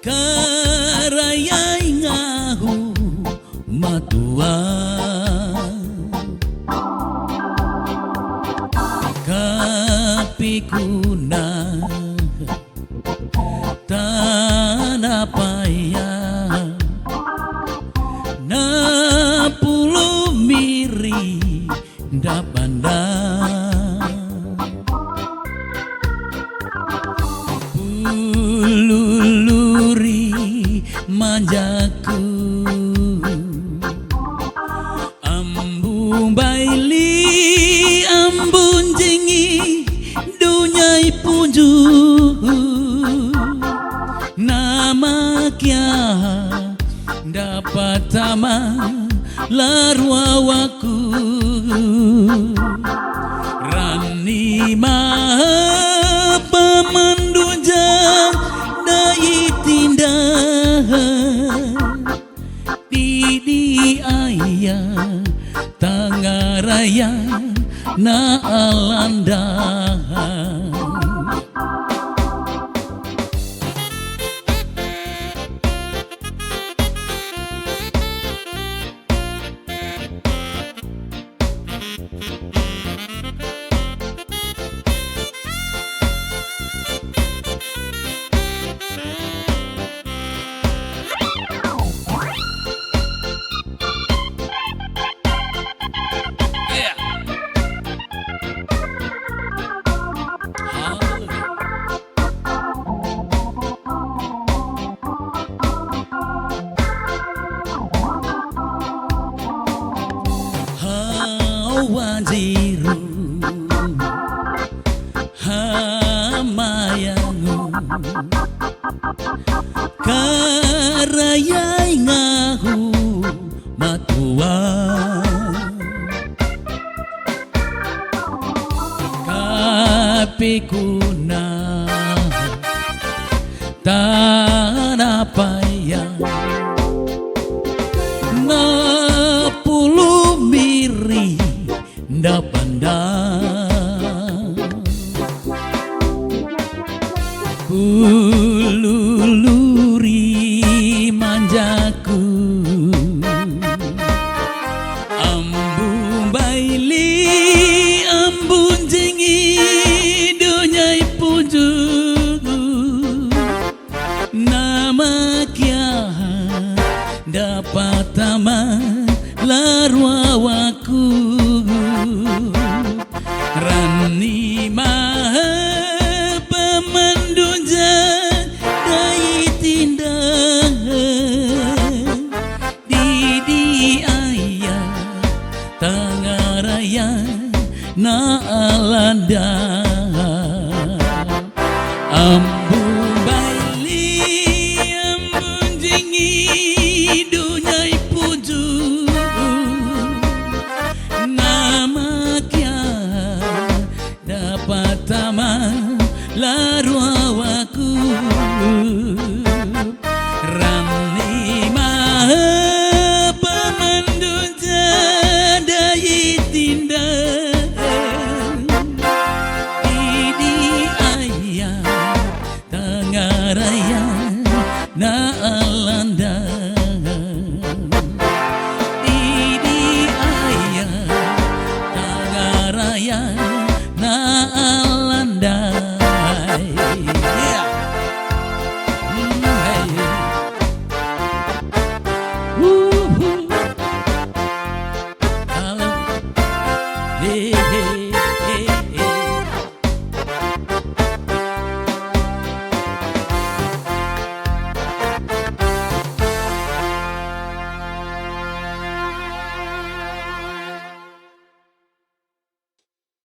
karayai ngahu matua kapikuna tanah payah na puluh miri dapanda pululuri manjaku ambung baili ambun jengi dunyai punju nama kia dapat tama larwawaku rani maha pemandunjang dai tindah di ayah tangaraya na alanda wajiru hamayangu karayai ngahu matua kapikuna tanah payah na puluh miri dapanda pululuri manjaku ambung baili ambun jengi dunyai punju nama kia dapat taman larwawaku rani maha pemandunjang dai tindah di ayah tangaraya na alanda ambung baili ambun jengi dunyai punju nama kia dapat taman larwawaku rani maha pemandunjang dai tindah di ayah tangaraya na